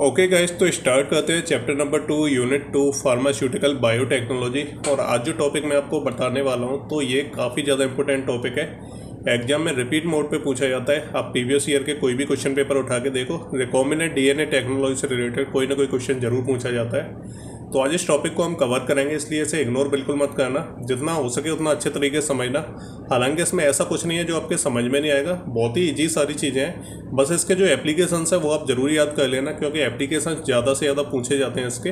Okay guys, तो start करते हैं chapter number 2 unit 2 pharmaceutical biotechnology. और आज जो टॉपिक मैं आपको बताने वाला हूं तो ये काफ़ी ज़्यादा इंपॉर्टेंट टॉपिक है। एग्जाम में रिपीट मोड पे पूछा जाता है। आप प्रीवियस ईयर के कोई भी क्वेश्चन पेपर उठा के देखो, रिकॉम्बिनेंट डीएनए टेक्नोलॉजी से रिलेटेड कोई ना कोई क्वेश्चन जरूर पूछा जाता है। तो आज इस टॉपिक को हम कवर करेंगे, इसलिए इसे इग्नोर बिल्कुल मत करना, जितना हो सके उतना अच्छे तरीके से समझना। हालांकि इसमें ऐसा कुछ नहीं है जो आपके समझ में नहीं आएगा, बहुत ही ईजी सारी चीज़ें हैं। बस इसके जो एप्लीकेशंस है वो आप ज़रूर याद कर लेना, क्योंकि एप्लीकेशन ज़्यादा से ज़्यादा पूछे जाते हैं इसके।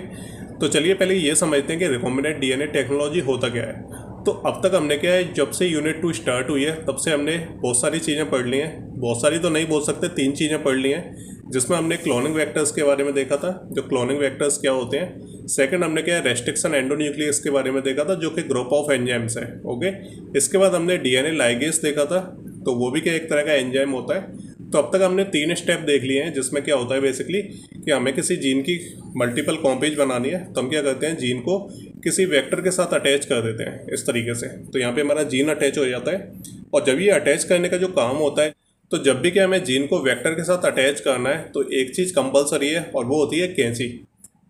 तो चलिए पहले ये समझते हैं कि रिकॉम्बिनेंट डीएनए टेक्नोलॉजी होता क्या है। तो अब तक हमने क्या है, जब से यूनिट 2 स्टार्ट हुई है तब से हमने बहुत सारी चीज़ें पढ़ ली हैं। बहुत सारी तो नहीं बोल सकते, 3 चीज़ें पढ़ ली हैं, जिसमें हमने क्लोनिंग वेक्टर्स के बारे में देखा था, जो क्लोनिंग वेक्टर्स क्या होते हैं। सेकंड हमने क्या है, रेस्ट्रिक्शन एंडोन्यूक्लियस के बारे में देखा था, जो कि ग्रुप ऑफ एंजाइम्स है। ओके, इसके बाद हमने डीएनए लाइगेज देखा था, तो वो भी क्या एक तरह का एंजाइम होता है। तो अब तक हमने 3 स्टेप देख लिए हैं, जिसमें क्या होता है बेसिकली कि हमें किसी जीन की मल्टीपल कॉपीज बनानी है, तो हम क्या करते हैं, जीन को किसी वेक्टर के साथ अटैच कर देते हैं इस तरीके से। तो यहाँ पे हमारा जीन अटैच हो जाता है। और जब ये अटैच करने का जो काम होता है, तो जब भी क्या हमें जीन को वेक्टर के साथ अटैच करना है तो एक चीज़ कंपलसरी है, और वो होती है कैंची।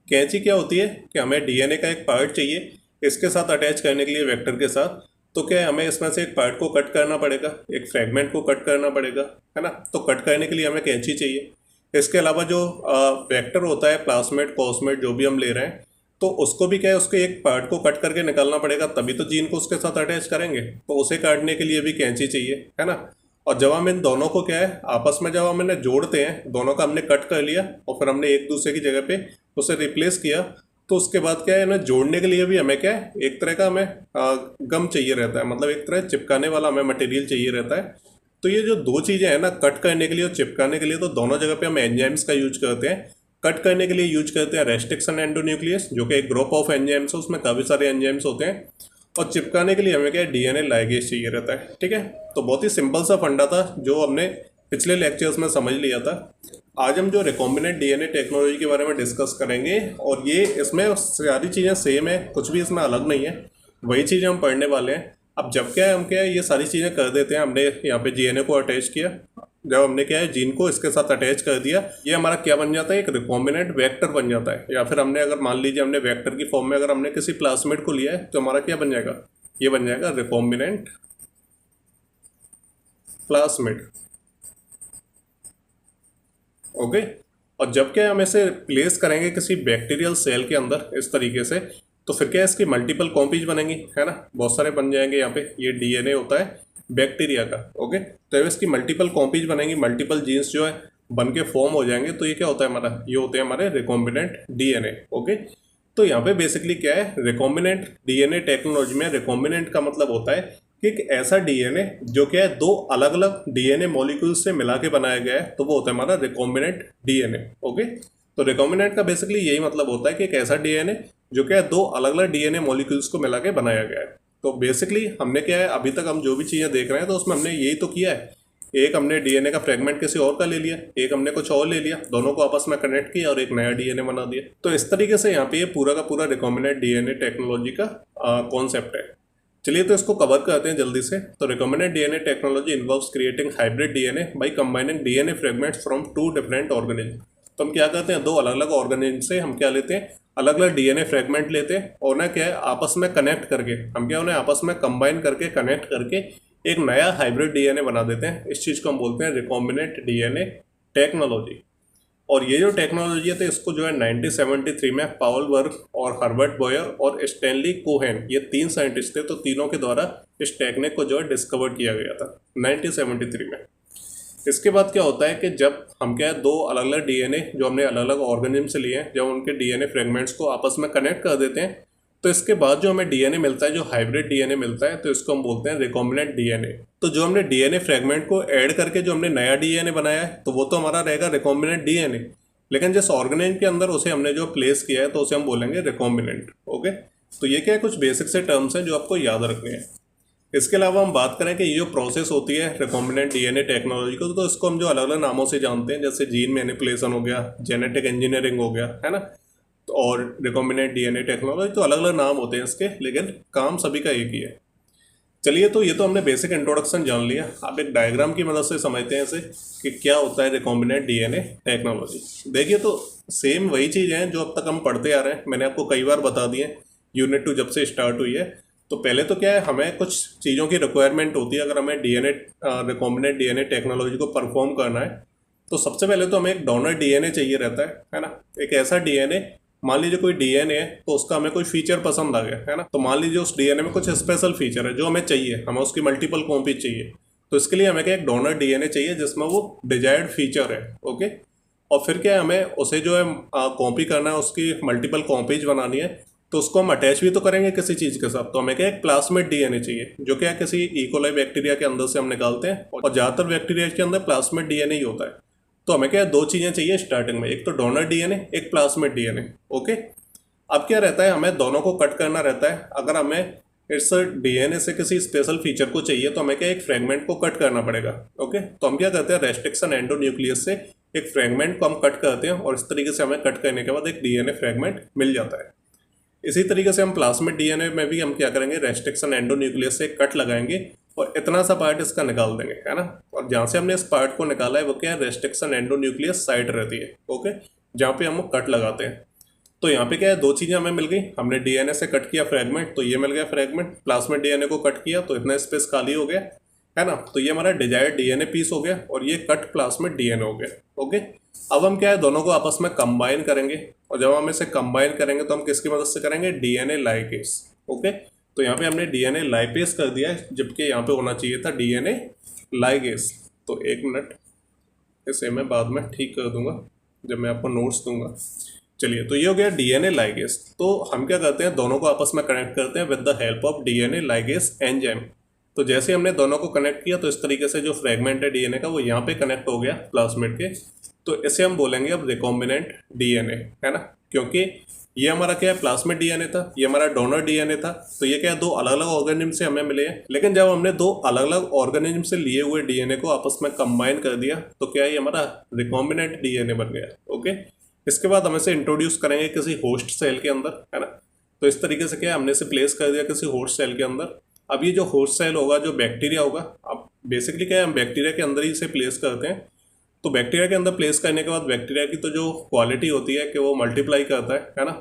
कैंची क्या होती है कि हमें डीएनए का एक पार्ट चाहिए इसके साथ अटैच करने के लिए वेक्टर के साथ। तो क्या है, हमें इसमें से एक पार्ट को कट करना पड़ेगा, एक फ्रेगमेंट को कट करना पड़ेगा, है ना। तो कट करने के लिए हमें कैंची चाहिए। इसके अलावा जो वेक्टर होता है, प्लास्मेट कॉस्मेट जो भी हम ले रहे हैं, तो उसको भी क्या है, उसके एक पार्ट को कट करके निकालना पड़ेगा, तभी तो जीन को उसके साथ अटैच करेंगे। तो उसे काटने के लिए भी कैंची चाहिए, है ना। और जब हम इन दोनों को क्या है आपस में जब हम इन्हें जोड़ते हैं, दोनों का हमने कट कर लिया और फिर हमने एक दूसरे की जगह पे उसे रिप्लेस किया, तो उसके बाद क्या है, इन्हें जोड़ने के लिए भी हमें क्या है, एक तरह का हमें गम चाहिए रहता है, मतलब एक तरह चिपकाने वाला हमें मटेरियल चाहिए रहता है। तो ये जो दो चीज़ें हैं ना, कट करने के लिए और चिपकाने के लिए, तो दोनों जगह पे हम एंजाइम्स का यूज करते हैं। कट करने के लिए यूज करते हैं रेस्ट्रिक्शन एंडोन्यूक्लियस, जो कि एक ग्रुप ऑफ एंजाइम्स है, उसमें काफ़ी सारे एंजाइम्स होते हैं। और चिपकाने के लिए हमें क्या है, डीएनए लाइगेज चाहिए रहता है। ठीक है, तो बहुत ही सिंपल सा फंडा था जो हमने पिछले लेक्चर्स में समझ लिया था। आज हम जो रिकॉम्बिनेंट डीएनए टेक्नोलॉजी के बारे में डिस्कस करेंगे, और ये इसमें सारी चीज़ें सेम है, कुछ भी इसमें अलग नहीं है, वही चीज़ें हम पढ़ने वाले हैं। अब जब क्या है, हम क्या है ये सारी चीज़ें कर देते हैं। हमने यहाँ पे डीएनए को अटैच किया, जब हमने क्या है जीन को इसके साथ अटैच कर दिया, ये हमारा क्या बन जाता है, एक रिकॉम्बिनेंट वेक्टर बन जाता है। या फिर हमने अगर मान लीजिए हमने वेक्टर की फॉर्म में अगर हमने किसी प्लास्मिड को लिया है, तो हमारा क्या बन जाएगा, ये बन जाएगा रिकॉम्बिनेंट प्लास्मिड। ओके, और जब क्या हम इसे प्लेस करेंगे किसी बैक्टीरियल सेल के अंदर इस तरीके से, तो फिर क्या इसकी मल्टीपल कॉपीज बनेंगी, है ना, बहुत सारे बन जाएंगे। यहाँ पे ये डीएनए होता है बैक्टीरिया का। ओके, तो जब इसकी मल्टीपल कॉपीज बनेंगी, मल्टीपल जीन्स जो है बन के फॉर्म हो जाएंगे, तो ये क्या होता है हमारा, ये होते हैं हमारे रिकॉम्बिनेंट डीएनए। ओके, तो यहाँ पे बेसिकली क्या है, रिकॉम्बिनेंट डीएनए टेक्नोलॉजी में रिकॉम्बिनेंट का मतलब होता है कि एक ऐसा डीएनए जो क्या है दो अलग अलग डीएनए मॉलिक्यूल्स से मिला के बनाया गया है, तो वो होता है हमारा रिकॉम्बिनेंट डीएनए। ओके, तो रिकॉम्बिनेंट का बेसिकली यही मतलब होता है कि एक ऐसा डीएनए जो क्या है दो अलग अलग डीएनए मॉलिक्यूल्स को मिला के बनाया गया है। तो बेसिकली हमने क्या है, अभी तक हम जो भी चीज़ें देख रहे हैं, तो उसमें हमने यही तो किया है, एक हमने डीएनए का फ्रेगमेंट किसी और का ले लिया, एक हमने कुछ और ले लिया, दोनों को आपस में कनेक्ट किया और एक नया डीएनए बना दिया। तो इस तरीके से यहाँ पे ये पूरा का पूरा रिकॉम्बिनेंट डीएनए टेक्नोलॉजी का कॉन्सेप्ट है। चलिए तो इसको कवर करते हैं जल्दी से। तो recombinant DNA technology involves creating hybrid DNA by combining DNA fragments from 2 different organism. तो हम क्या करते हैं, दो अलग अलग ऑर्गेनिज्म से हम क्या लेते हैं, अलग अलग डीएनए फ्रेगमेंट लेते हैं, और उन्हें क्या है आपस में कनेक्ट करके, हम क्या उन्हें आपस में कंबाइन करके कनेक्ट करके एक नया हाइब्रिड डीएनए बना देते हैं। इस चीज़ को हम बोलते हैं रिकॉम्बिनेंट डीएनए टेक्नोलॉजी। और ये जो टेक्नोलॉजी है, तो इसको जो है 1973 में पाउल वर्क और हर्बर्ट बॉयर और स्टैनली कोहेन, ये 3 साइंटिस्ट थे, तो तीनों के द्वारा इस टेक्निक को जो है डिस्कवर किया गया था 1973 में। इसके बाद क्या होता है कि जब हम क्या है दो अलग अलग डीएनए जो हमने अलग अलग ऑर्गेनिज्म से लिए हैं, जब उनके डीएनए फ्रेगमेंट्स को आपस में कनेक्ट कर देते हैं, तो इसके बाद जो हमें डीएनए मिलता है, जो हाइब्रिड डीएनए मिलता है, तो इसको हम बोलते हैं रिकॉम्बिनेंट डीएनए। तो जो हमने डीएनए फ्रेगमेंट को ऐड करके जो हमने नया डीएनए बनाया है, तो वो तो हमारा रहेगा रिकॉम्बिनेंट डीएनए, लेकिन जिस ऑर्गेनिज्म के अंदर उसे हमने जो प्लेस किया है, तो उसे हम बोलेंगे रिकॉम्बिनेंट। ओके, तो ये क्या है, कुछ बेसिक से टर्म्स हैं जो आपको याद रखने हैं। इसके अलावा हम बात करें कि ये जो प्रोसेस होती है रिकॉम्बिनेंट डीएनए टेक्नोलॉजी को, तो इसको हम जो अलग अलग नामों से जानते हैं, जैसे जीन मैनिपुलेशन हो गया, जेनेटिक इंजीनियरिंग हो गया, है ना, और रिकॉम्बिनेंट डीएनए टेक्नोलॉजी, तो अलग अलग नाम होते हैं इसके, लेकिन काम सभी का एक ही है। चलिए, तो ये तो हमने बेसिक इंट्रोडक्शन जान लिया। आप एक डायग्राम की मदद से समझते हैं इसे कि क्या होता है रिकॉम्बिनेंट डीएनए टेक्नोलॉजी। देखिए, तो सेम वही चीज़ हैं जो अब तक हम पढ़ते आ रहे हैं, मैंने आपको कई बार बता दिए यूनिट 2 जब से स्टार्ट हुई है। तो पहले तो क्या है, हमें कुछ चीज़ों की रिक्वायरमेंट होती है अगर हमें डीएनए रिकॉम्बिनेंट डीएनए टेक्नोलॉजी को परफॉर्म करना है। तो सबसे पहले तो हमें एक डोनर डीएनए चाहिए रहता है ना। एक ऐसा डीएनए, मान लीजिए कोई डीएनए है तो उसका हमें कोई फीचर पसंद आ गया है ना, तो मान लीजिए उस डीएनए में कुछ स्पेशल फीचर है जो हमें चाहिए, हमें उसकी मल्टीपल कॉपीज चाहिए। तो इसके लिए हमें क्या एक डोनर डीएनए चाहिए जिसमें वो डिजायर्ड फीचर है। ओके, और फिर क्या है, हमें उसे जो है कॉपी करना है, उसकी मल्टीपल कॉपीज बनानी है। तो उसको हम अटैच भी तो करेंगे किसी चीज़ के साथ, तो हमें क्या एक प्लास्मिड डीएनए चाहिए जो क्या किसी इकोलाई बैक्टीरिया के अंदर से हम निकालते हैं, और ज़्यादातर बैक्टीरिया के अंदर प्लास्मिड डीएनए ही होता है। तो हमें क्या दो चीज़ें चाहिए स्टार्टिंग में, एक तो डोनर डीएनए, एक प्लास्मिड डीएनए। ओके, अब क्या रहता है, हमें दोनों को कट करना रहता है। अगर हमें इस डीएनए से किसी स्पेशल फीचर को चाहिए तो हमें क्या एक फ्रेगमेंट को कट करना पड़ेगा। ओके, तो हम क्या करते हैं, रेस्ट्रिक्शन एंडोन्यूक्लियस से एक फ्रेगमेंट को हम कट करते हैं और इस तरीके से हमें कट करने के बाद एक डीएनए फ्रेगमेंट मिल जाता है। इसी तरीके से हम प्लास्मिड डीएनए में भी हम क्या करेंगे, रेस्ट्रिक्शन एंडोन्यूक्लियस से कट लगाएंगे और इतना सा पार्ट इसका निकाल देंगे, है ना। और जहाँ से हमने इस पार्ट को निकाला है वो क्या है, रेस्ट्रिक्शन एंडोन्यूक्लियस साइट रहती है। ओके, जहाँ पे हम कट लगाते हैं। तो यहाँ पे क्या है, दो चीज़ें हमें मिल गई। हमने डीएनए से कट किया फ्रेगमेंट, तो ये मिल गया फ्रेगमेंट। प्लास्मिड डीएनए को कट किया तो इतना स्पेस खाली हो गया, है ना। तो ये हमारा डिजायर्ड डीएनए पीस हो गया और ये कट प्लास्मिड डीएनए हो गया। ओके, अब हम क्या है, दोनों को आपस में कंबाइन करेंगे, और जब हम इसे कंबाइन करेंगे तो हम किसकी मदद से करेंगे, डीएनए लाइपेज। ओके, तो यहाँ पे हमने डीएनए लाइपेज कर दिया है, जबकि यहाँ पे होना चाहिए था डीएनए लाइगेज। तो एक मिनट, इसे मैं बाद में ठीक कर दूंगा जब मैं आपको नोट्स दूंगा। चलिए, तो ये हो गया डीएनए लाइगेज। तो हम क्या करते हैं, दोनों को आपस में कनेक्ट करते हैं with the help of DNA ligase enzyme. तो जैसे हमने दोनों को कनेक्ट किया तो इस तरीके से जो फ्रेगमेंट है डीएनए का वो यहाँ पे कनेक्ट हो गया प्लास्मिड के। तो इसे हम बोलेंगे अब रिकॉम्बिनेंट डीएनए, है ना, क्योंकि ये हमारा क्या है, प्लास्मिड डीएनए था, ये हमारा डोनर डीएनए था। तो ये क्या है, दो अलग अलग ऑर्गेनिज्म से हमें मिले हैं। लेकिन जब हमने दो अलग अलग ऑर्गेनिज्म से लिए हुए डीएनए को आपस में कंबाइन कर दिया तो क्या ये हमारा रिकॉम्बिनेंट डीएनए बन गया। ओके, इसके बाद हम इसे इंट्रोड्यूस करेंगे किसी होस्ट सेल के अंदर, है ना। तो इस तरीके से क्या है, हमने इसे प्लेस कर दिया किसी होस्ट सेल के अंदर। अब ये जो होस्ट सेल होगा, जो बैक्टीरिया होगा, अब बेसिकली क्या है, हम बैक्टीरिया के अंदर ही इसे प्लेस करते हैं। तो बैक्टीरिया के अंदर प्लेस करने के बाद बैक्टीरिया की तो जो क्वालिटी होती है कि वो मल्टीप्लाई करता है ना।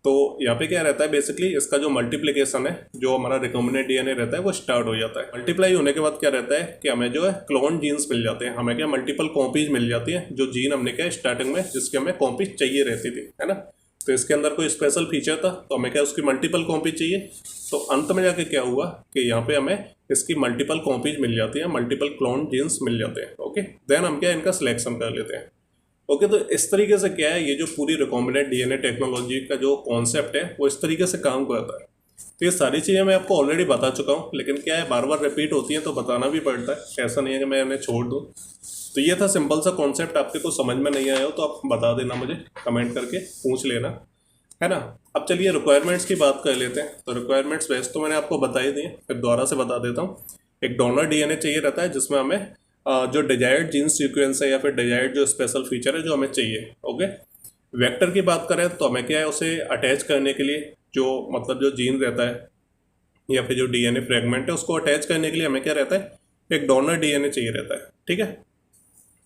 तो यहाँ पे क्या रहता है, बेसिकली इसका जो मल्टीप्लिकेशन है, जो हमारा रिकॉम्बिनेंट डीएनए रहता है वो स्टार्ट हो जाता है। मल्टीप्लाई होने के बाद क्या रहता है कि हमें जो है क्लोन जीन्स मिल जाते हैं, हमें क्या मल्टीपल कॉपीज मिल जाती हैं, जो जीन हमने क्या स्टार्टिंग में जिसकी हमें कॉपीज चाहिए रहती थी, है ना। तो इसके अंदर कोई स्पेशल फीचर था तो हमें क्या उसकी मल्टीपल कॉपी चाहिए। तो अंत में जाके क्या हुआ कि यहाँ पे हमें इसकी मल्टीपल कॉपीज मिल जाती है, मल्टीपल क्लोन जीन्स मिल जाते हैं। ओके, देन हम क्या इनका सिलेक्शन कर लेते हैं। ओके, तो इस तरीके से क्या है, ये जो पूरी रिकॉम्बिनेंट डीएनए टेक्नोलॉजी का जो कॉन्सेप्ट है वो इस तरीके से काम करता है। तो ये सारी चीज़ें मैं आपको ऑलरेडी बता चुका हूँ, लेकिन क्या है, बार बार रिपीट होती हैं तो बताना भी पड़ता है, ऐसा नहीं है कि मैं इन्हें छोड़ दूँ। तो ये था सिंपल सा कॉन्सेप्ट। आपके को समझ में नहीं आया हो तो आप बता देना, मुझे कमेंट करके पूछ लेना, है ना। अब चलिए रिक्वायरमेंट्स की बात कर लेते हैं। तो रिक्वायरमेंट्स वैसे तो मैंने आपको बता ही दी, फिर दोबारा से बता देता हूँ। एक डोनर डीएनए चाहिए रहता है जिसमें हमें जो डिजायर्ड जीन सीक्वेंस है या फिर डिजायर्ड जो स्पेशल फीचर है जो हमें चाहिए। ओके, वेक्टर की बात करें तो हमें क्या है, उसे अटैच करने के लिए जो मतलब जो जीन रहता है या फिर जो डीएनए फ्रेगमेंट है उसको अटैच करने के लिए हमें क्या रहता है, एक डोनर डीएनए चाहिए रहता है। ठीक है,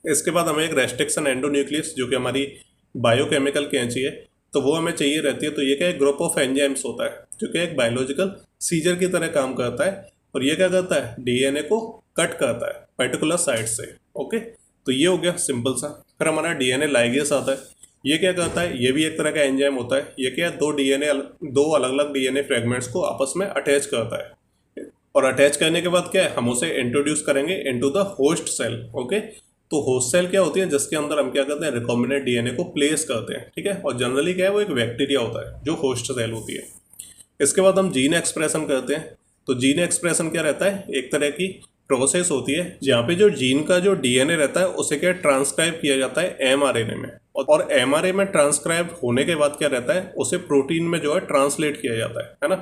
इसके बाद हमें एक रेस्ट्रिक्शन एंडोन्यूक्लियस जो कि हमारी बायोकेमिकल कैंची है तो वो हमें चाहिए रहती है। तो ये क्या एक ग्रुप ऑफ एंजाइम्स होता है जो कि एक बायोलॉजिकल सीजर की तरह काम करता है, और ये क्या करता है, डीएनए को कट करता है पर्टिकुलर साइड से। ओके, तो ये हो गया सिंपल सा। फिर हमारा डीएनए लाइगेज आता है। ये क्या करता है, ये भी एक तरह का एंजाइम होता है। ये क्या दो अलग अलग डीएनए फ्रेगमेंट्स को आपस में अटैच करता है, और अटैच करने के बाद क्या है, हम उसे इंट्रोड्यूस करेंगे into the host cell. Okay, तो होस्ट सेल क्या होती है, जिसके अंदर हम क्या करते हैं, रिकॉम्बिनेंट डीएनए को प्लेस करते हैं। ठीक है, और जनरली क्या है, वो एक बैक्टीरिया होता है जो होस्ट सेल होती है। इसके बाद हम जीन एक्सप्रेशन करते हैं। तो जीन एक्सप्रेशन क्या रहता है, एक तरह की प्रोसेस होती है जहाँ पे जो जीन का जो डीएनए रहता है उसे क्या ट्रांसक्राइब किया जाता है एमआरएनए में, और एमआरए में ट्रांसक्राइब होने के बाद क्या रहता है, उसे प्रोटीन में जो है ट्रांसलेट किया जाता है ना।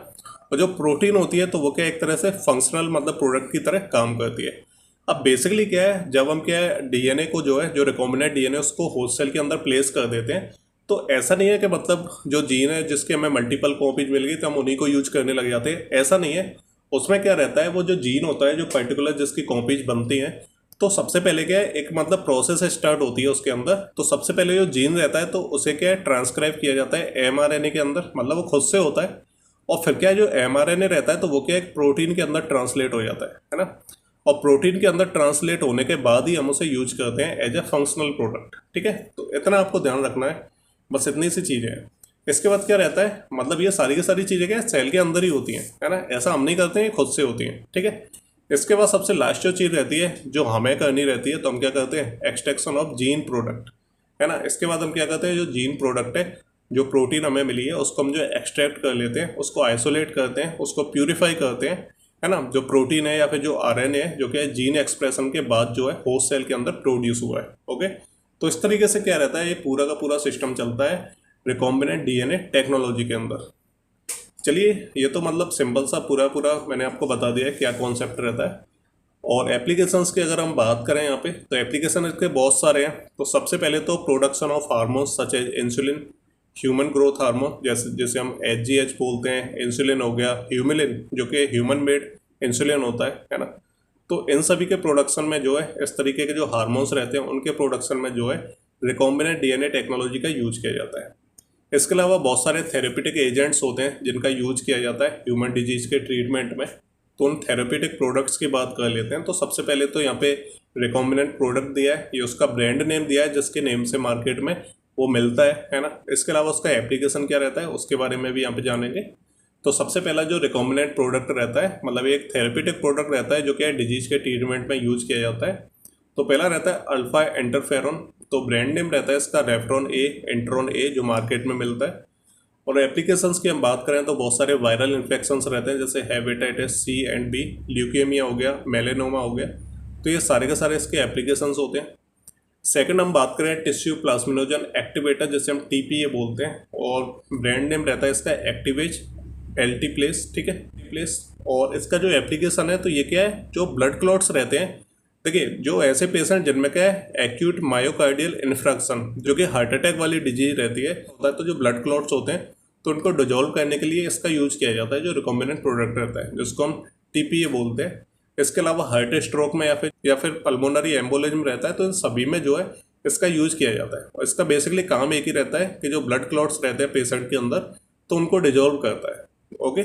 और जो प्रोटीन होती है तो वो क्या एक तरह से फंक्शनल मतलब प्रोडक्ट की तरह काम करती है। अब बेसिकली क्या है, जब हम क्या है डीएनए को जो है जो रिकॉम्बिनेंट डीएनए उसको होस्ट सेल के अंदर प्लेस कर देते हैं, तो ऐसा नहीं है कि मतलब जो जीन है जिसके हमें मल्टीपल कॉपीज मिल गई तो हम उन्हीं को यूज करने लग जाते हैं, ऐसा नहीं है। उसमें क्या रहता है, वो जो जीन होता है जो पर्टिकुलर जिसकी कॉपीज बनती हैं तो सबसे पहले क्या है, एक मतलब प्रोसेस स्टार्ट होती है उसके अंदर। तो सबसे पहले जो जीन रहता है तो उसे क्या है ट्रांसक्राइब किया जाता है एमआरएनए के अंदर, मतलब वो खुद से होता है। और फिर क्या है, जो एमआरएनए रहता है तो वो क्या है एक प्रोटीन के अंदर ट्रांसलेट हो जाता है ना। और प्रोटीन के अंदर ट्रांसलेट होने के बाद ही हम उसे यूज करते हैं एज ए फंक्शनल प्रोडक्ट। ठीक है, तो इतना आपको ध्यान रखना है, बस इतनी सी चीज़ें हैं। इसके बाद क्या रहता है, मतलब ये सारी की सारी चीज़ें क्या है सेल के अंदर ही होती हैं, है ना, ऐसा हम नहीं करते हैं, खुद से होती हैं। ठीक है, इसके बाद सबसे लास्ट जो चीज़ रहती है जो हमें करनी रहती है, तो हम क्या करते हैं एक्सट्रैक्शन ऑफ जीन प्रोडक्ट, है ना। इसके बाद हम क्या करते हैं, जो जीन प्रोडक्ट है, जो प्रोटीन हमें मिली है उसको हम जो एक्सट्रैक्ट कर लेते हैं, उसको आइसोलेट करते हैं, उसको प्यूरिफाई करते हैं, है ना। जो प्रोटीन है या फिर जो आरएनए है जो कि जीन एक्सप्रेशन के बाद जो है होस्ट सेल के अंदर प्रोड्यूस हुआ है। ओके, तो इस तरीके से क्या रहता है, ये पूरा का पूरा सिस्टम चलता है रिकॉम्बिनेंट डीएनए टेक्नोलॉजी के अंदर। चलिए, ये तो मतलब सिंपल सा पूरा पूरा मैंने आपको बता दिया है क्या कॉन्सेप्ट रहता है। और एप्लीकेशंस की अगर हम बात करें यहाँ पे, तो एप्लीकेशन इसके बहुत सारे हैं। तो सबसे पहले तो production of hormones such as insulin, human growth hormone जैसे हम HGH बोलते हैं, इंसुलिन हो गया, ह्यूमिलिन जो कि ह्यूमन मेड इंसुलिन होता है ना। तो इन सभी के प्रोडक्शन में जो है इस तरीके के जो हार्मोन्स रहते हैं उनके प्रोडक्शन में जो है रिकॉम्बिनेंट डीएनए टेक्नोलॉजी का यूज किया जाता है। इसके अलावा बहुत सारे थेरेप्यूटिक एजेंट्स होते हैं जिनका यूज किया जाता है ह्यूमन डिजीज के ट्रीटमेंट में। तो उन थेरेप्यूटिक प्रोडक्ट्स की बात कर लेते हैं। तो सबसे पहले तो यहाँ पे रिकॉम्बिनेंट प्रोडक्ट दिया है, ये उसका ब्रांड नेम दिया है जिसके नेम से मार्केट में वो मिलता है ना। इसके अलावा उसका एप्लीकेशन क्या रहता है उसके बारे में भी यहाँ पे जानेंगे। तो सबसे पहला जो रिकॉम्बिनेंट प्रोडक्ट रहता है, मतलब एक थेरेप्यूटिक प्रोडक्ट रहता है जो कि डिजीज के ट्रीटमेंट में यूज किया जाता है। तो पहला रहता है अल्फा इंटरफेरॉन, तो ब्रांड नेम रहता है इसका रेफ्रॉन ए, इंट्रॉन ए, जो मार्केट में मिलता है। और एप्लीकेशंस की हम बात करें तो बहुत सारे वायरल इन्फेक्शंस रहते हैं जैसे hepatitis C and B, leukaemia हो गया, मेलेनोमा हो गया। तो ये सारे के सारे इसके एप्लीकेशंस होते हैं। सेकंड हम बात करें टिश्यू प्लाज्मिनोजन एक्टिवेटर जिसे हम TPA बोलते हैं, और ब्रांड नेम रहता है इसका एक्टिवेज LT प्लेस। ठीक है, प्लेस। और इसका जो एप्लीकेशन है तो ये क्या है, जो ब्लड क्लॉट्स रहते हैं, देखिए जो ऐसे पेशेंट जिनमें क्या है एक्यूट मायोकार्डियल इन्फ्रैक्शन जो कि हार्ट अटैक वाली डिजीज रहती है होता है, तो जो ब्लड क्लॉट्स होते हैं तो उनको डिजोल्व करने के लिए इसका यूज किया जाता है जो रिकॉम्बिनेंट प्रोडक्ट रहता है जिसको हम TPA बोलते हैं। इसके अलावा हार्ट स्ट्रोक में या फिर पल्मोनरी एम्बोलिज्म रहता है तो इन सभी में जो है इसका यूज किया जाता है। और इसका बेसिकली काम एक ही रहता है कि जो ब्लड क्लॉट्स रहते हैं पेशेंट के अंदर तो उनको डिजोल्व करता है। ओके,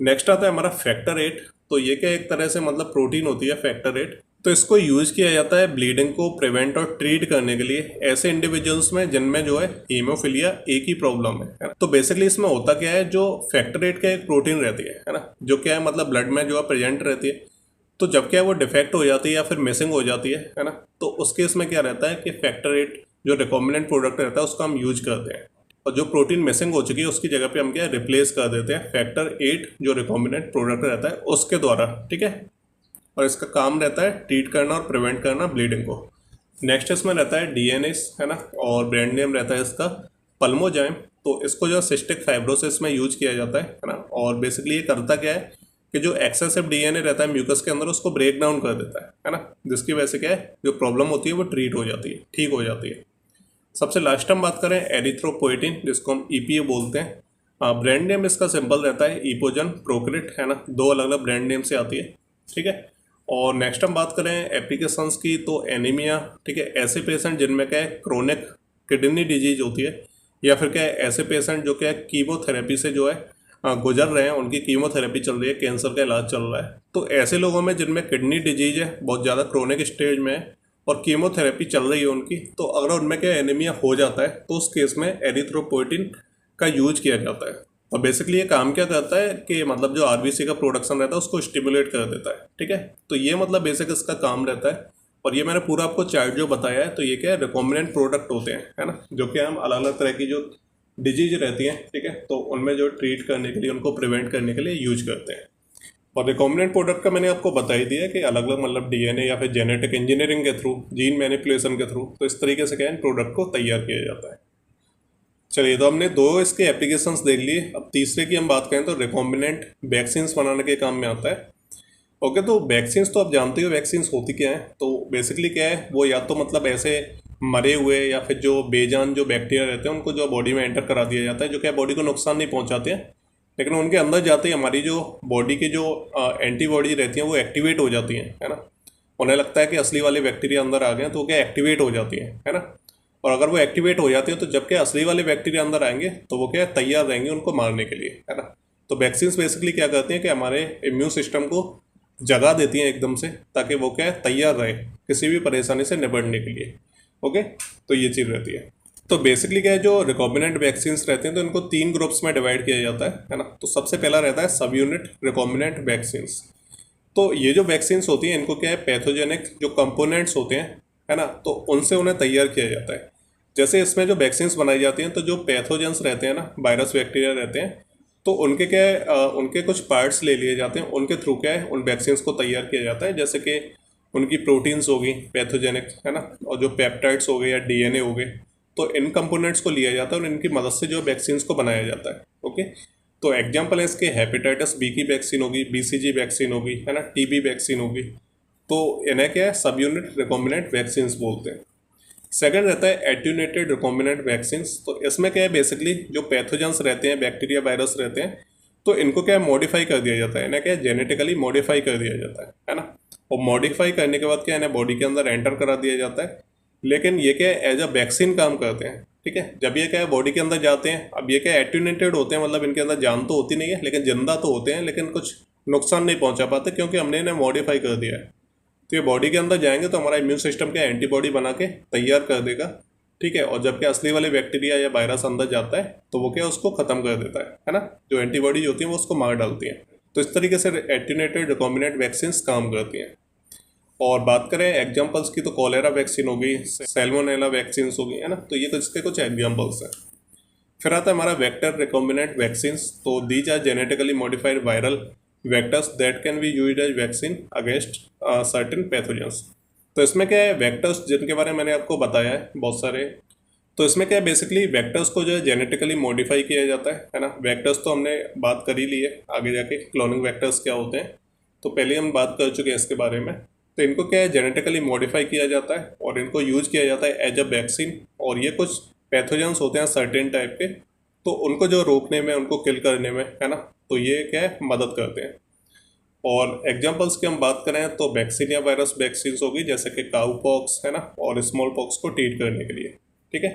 नेक्स्ट आता है हमारा फैक्टर 8। तो ये क्या एक तरह से मतलब प्रोटीन होती है फैक्टर 8। तो इसको यूज किया जाता है ब्लीडिंग को प्रिवेंट और ट्रीट करने के लिए ऐसे इंडिविजुअल्स में जिनमें जो है हीमोफिलिया A की प्रॉब्लम है ना। तो बेसिकली इसमें होता क्या है, जो फैक्टर 8 का एक प्रोटीन रहती है ना, जो क्या है मतलब ब्लड में जो है प्रेजेंट रहती है। तो जब क्या है वो डिफेक्ट हो जाती है या फिर मिसिंग हो जाती है ना, तो उस केस में क्या रहता है कि फैक्टर 8 जो रिकॉम्बिनेंट प्रोडक्ट रहता है उसका हम यूज करते हैं। और जो प्रोटीन मिसिंग हो चुकी है उसकी जगह पे हम क्या रिप्लेस कर देते हैं फैक्टर 8 जो रिकॉम्बिनेंट प्रोडक्ट रहता है उसके द्वारा। ठीक है, और इसका काम रहता है ट्रीट करना और प्रिवेंट करना ब्लीडिंग को। नेक्स्ट इसमें रहता है DNase, है ना, और ब्रांड नेम रहता है इसका पल्मोजाइम। तो इसको जो सिस्टिक फाइब्रोसिस में यूज किया जाता है ना। और बेसिकली ये करता क्या है कि जो एक्सेसिव DNA रहता है म्यूकस के अंदर उसको ब्रेक डाउन कर देता है ना, जिसकी वजह से क्या है जो प्रॉब्लम होती है वो ट्रीट हो जाती है, ठीक हो जाती है। सबसे लास्ट हम बात करें एरिथ्रोपोएटिन जिसको हम EPA बोलते हैं। ब्रांड नेम इसका सिंपल रहता है इपोजन प्रोक्रिट, है ना, दो अलग अलग ब्रांड नेम से आती है। ठीक है, और नेक्स्ट हम बात करें एप्लीकेशंस की तो एनीमिया। ठीक है, ऐसे पेशेंट जिनमें क्या है क्रोनिक किडनी डिजीज होती है, या फिर क्या है ऐसे पेशेंट जो क्या है कीमोथेरेपी से जो है गुजर रहे हैं, उनकी कीमोथेरेपी चल रही है, कैंसर का इलाज चल रहा है। तो ऐसे लोगों में जिनमें किडनी डिजीज है बहुत ज़्यादा क्रोनिक स्टेज में है और कीमोथेरेपी चल रही है उनकी, तो अगर उनमें क्या एनीमिया हो जाता है तो उस केस में एरिथ्रोपोएटिन का यूज किया जाता है। और बेसिकली ये काम क्या करता है कि मतलब जो RBC का प्रोडक्शन रहता है उसको स्टिमुलेट कर देता है। ठीक है, तो ये मतलब बेसिक इसका काम रहता है। और ये मैंने पूरा आपको चार्ट जो बताया है तो ये क्या है रिकॉम्बिनेंट प्रोडक्ट होते हैं, है ना, जो कि हम अलग अलग तरह की जो डिजीज रहती हैं, ठीक है, तो उनमें जो ट्रीट करने के लिए उनको प्रिवेंट करने के लिए यूज करते हैं। और रिकॉम्बिनेंट प्रोडक्ट का मैंने आपको बता ही दिया कि अलग अलग मतलब DNA या फिर जेनेटिक इंजीनियरिंग के थ्रू, जीन मैनिपुलेशन के थ्रू, तो इस तरीके से क्या है प्रोडक्ट को तैयार किया जाता है। चलिए, तो हमने दो इसके एप्लीकेशंस देख लिए। अब तीसरे की हम बात करें तो रिकॉम्बिनेंट वैक्सीन्स बनाने के काम में आता है। ओके, तो वैक्सीन्स तो आप जानते हो वैक्सीन्स होती क्या है। तो बेसिकली क्या है वो या तो मतलब ऐसे मरे हुए या फिर जो बेजान जो बैक्टीरिया रहते हैं उनको जो बॉडी में एंटर करा दिया जाता है, जो क्या बॉडी को नुकसान नहीं पहुंचाते हैं, लेकिन उनके अंदर जाते ही हमारी जो बॉडी की जो एंटीबॉडी रहती हैं वो एक्टिवेट हो जाती हैं, है ना। उन्हें लगता है कि असली वाले बैक्टीरिया अंदर आ गए हैं, तो वो क्या एक्टिवेट हो जाती है ना। और अगर वो एक्टिवेट हो जाती हैं तो जब क्या असली वाले बैक्टीरिया अंदर आएंगे तो वो क्या तैयार रहेंगे उनको मारने के लिए, है ना। तो वैक्सीन बेसिकली क्या करती हैं कि हमारे इम्यून सिस्टम को जगा देती हैं एकदम से, ताकि वो क्या तैयार रहे किसी भी परेशानी से निपटने के लिए। ओके, तो ये चीज़ रहती है। तो बेसिकली क्या है, जो रिकॉम्बिनेंट वैक्सीन रहते हैं तो इनको 3 ग्रुप्स में डिवाइड किया जाता है ना। तो सबसे पहला रहता है सब यूनिट रिकॉम्बिनेंट वैक्सीन। तो ये जो वैक्सीन्स होती हैं इनको क्या है, पैथोजेनिक जो कंपोनेंट्स होते हैं, है ना, तो उनसे उन्हें तैयार किया जाता है। जैसे इसमें जो वैक्सीन्स बनाई जाती हैं तो जो पैथोजेंस रहते हैं ना, वायरस बैक्टीरिया रहते हैं, तो उनके क्या है उनके कुछ पार्ट्स ले लिए जाते हैं, उनके थ्रू क्या है उन वैक्सीन्स को तैयार किया जाता है। जैसे कि उनकी प्रोटीन्स होगी पैथोजेनिक, है ना, और जो पेप्टाइड्स हो गए या डीएनए हो गए, तो इन कंपोनेंट्स को लिया जाता है और इनकी मदद से जो वैक्सीन्स को बनाया जाता है। ओके, तो एग्जाम्पल है इसके हेपेटाइटिस बी की वैक्सीन होगी, बीसीजी वैक्सीन होगी, है ना, टीबी वैक्सीन होगी। तो इन्हें क्या है सब यूनिट रिकॉम्बिनेंट वैक्सीन बोलते हैं। सेकंड रहता है एट्यूनेटेड रिकॉम्बिनेंट वैक्सीन। तो इसमें क्या है, बेसिकली जो पैथोजेंस रहते हैं, बैक्टीरिया वायरस रहते हैं, तो इनको क्या है मॉडिफाई कर दिया जाता है, इन्हें क्या है जेनेटिकली मॉडिफाई कर दिया जाता है ना। और मॉडिफाई करने के बाद क्या इन्हें बॉडी के अंदर एंटर करा दिया जाता है। लेकिन ये क्या है एज अ वैक्सीन काम करते हैं, ठीक है। जब ये क्या है बॉडी के अंदर जाते हैं, अब ये क्या एट्यूनेटेड होते हैं, मतलब इनके अंदर जान तो होती नहीं है लेकिन जिंदा तो होते हैं, लेकिन कुछ नुकसान नहीं पहुंचा पाते क्योंकि हमने इन्हें मॉडिफाई कर दिया है। तो ये बॉडी के अंदर जाएंगे तो हमारा इम्यून सिस्टम क्या एंटीबॉडी बना के तैयार कर देगा, ठीक है। और जब क्या असली वाले बैक्टीरिया या वायरस अंदर जाता है तो वो क्या उसको ख़त्म कर देता है ना। जो एंटीबॉडी होती है वो उसको मार डालती हैं। तो इस तरीके से एट्यूनेटेड रिकॉम्बिनेंट वैक्सीन काम करती हैं। और बात करें एग्जाम्पल्स की तो कॉलेरा वैक्सीन होगी, सैल्मोनेला वैक्सीन होगी, है ना। तो ये कुछ इसके कुछ एग्जाम्पल्स हैं। फिर आता है हमारा वेक्टर रिकॉम्बिनेंट वैक्सीन। तो these are genetically modified viral vectors that can be used as vaccine against certain pathogens. तो इसमें क्या है वेक्टर्स जिनके बारे में मैंने आपको बताया है बहुत सारे। तो इसमें क्या है बेसिकली वेक्टर्स को जो है जेनेटिकली मॉडिफाई किया जाता है ना। वेक्टर्स तो हमने बात कर ही ली है, आगे जाके क्लोनिंग वेक्टर्स क्या होते हैं तो पहले हम बात कर चुके हैं इसके बारे में। तो इनको क्या है जेनेटिकली मॉडिफाई किया जाता है और इनको यूज किया जाता है एज अ वैक्सीन। और ये कुछ पैथोजेंस होते हैं सर्टेन टाइप के, तो उनको जो रोकने में, उनको किल करने में, है ना, तो ये क्या है मदद करते हैं। और एग्जांपल्स की हम बात करें तो बैक्टीरिया वायरस वैक्सीन होगी, जैसे कि काउ पॉक्स, है ना, और स्मॉल पॉक्स को ट्रीट करने के लिए, ठीक है।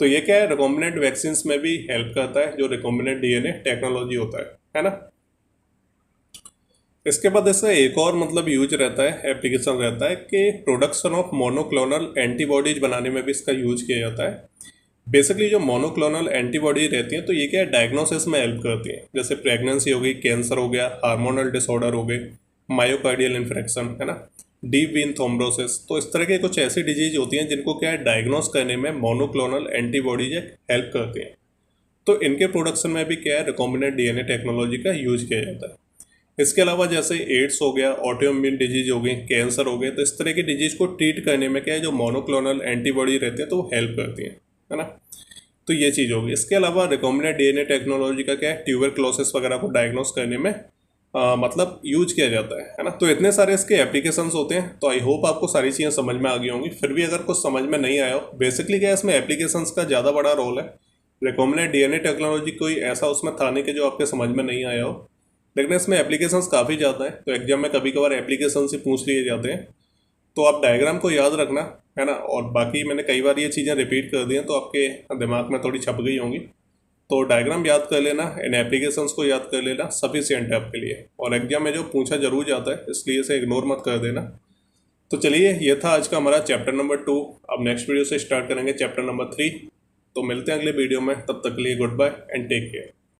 तो ये क्या है रिकॉम्बिनेंट वैक्सीन में भी हेल्प करता है, जो रिकॉम्बिनेंट डीएनए टेक्नोलॉजी होता है ना। इसके बाद इसका एक और मतलब यूज रहता है, एप्लीकेशन रहता है कि प्रोडक्शन ऑफ मोनोक्लोनल एंटीबॉडीज बनाने में भी इसका यूज किया जाता है। बेसिकली जो मोनोक्लोनल एंटीबॉडी रहती हैं तो ये क्या है डायग्नोसिस में हेल्प करती हैं। जैसे प्रेगनेंसी हो गई, कैंसर हो गया, हार्मोनल डिसऑर्डर हो गए, मायोकार्डियल इन्फेक्शन, है ना, डीप वेन थ्रोम्बोसिस। तो इस तरह के कुछ ऐसी डिजीज होती हैं जिनको क्या है डायग्नोस करने में मोनोक्लोनल एंटीबॉडीज हेल्प करती हैं। तो इनके प्रोडक्शन में भी क्या है रिकॉम्बिनेंट डीएनए टेक्नोलॉजी का यूज किया जाता है। इसके अलावा जैसे एड्स हो गया, ऑटोइम्यून डिजीज हो गई, कैंसर हो गए, तो इस तरह की डिजीज को ट्रीट करने में क्या है जो मोनोक्लोनल एंटीबॉडी रहती है तो वो हेल्प करती है ना। तो ये चीज़ होगी। इसके अलावा रिकॉम्बिनेंट डीएनए टेक्नोलॉजी का क्या है ट्यूबरक्लोसिस वगैरह को डायग्नोस करने में मतलब यूज किया जाता है ना। तो इतने सारे इसके एप्लीकेशंस होते हैं। तो आई होप आपको सारी चीज़ें समझ में आ गई होंगी। फिर भी अगर कुछ समझ में नहीं आया हो, बेसिकली क्या है इसमें एप्लीकेशंस का ज़्यादा बड़ा रोल है। रिकॉम्बिनेंट डीएनए टेक्नोलॉजी कोई ऐसा उसमें था नहीं कि जो आपके समझ में नहीं आया हो, लेकिन इसमें एप्लीकेशंस काफ़ी ज़्यादा है। तो एग्जाम में कभी कभार एप्लीकेशन से पूछ लिए जाते हैं, तो आप डायग्राम को याद रखना, है ना। और बाकी मैंने कई बार ये चीज़ें रिपीट कर दी हैं तो आपके दिमाग में थोड़ी छप गई होंगी। तो डायग्राम याद कर लेना, इन एप्लीकेशंस को याद कर लेना, सफिशिएंट है आपके लिए। और एग्जाम में जो पूछा जरूर जाता है, इसलिए इसे इग्नोर मत कर देना। तो चलिए, ये था आज का हमारा चैप्टर नंबर 2। अब नेक्स्ट वीडियो से स्टार्ट करेंगे चैप्टर नंबर 3। तो मिलते हैं अगले वीडियो में, तब तक के लिए goodbye and take care.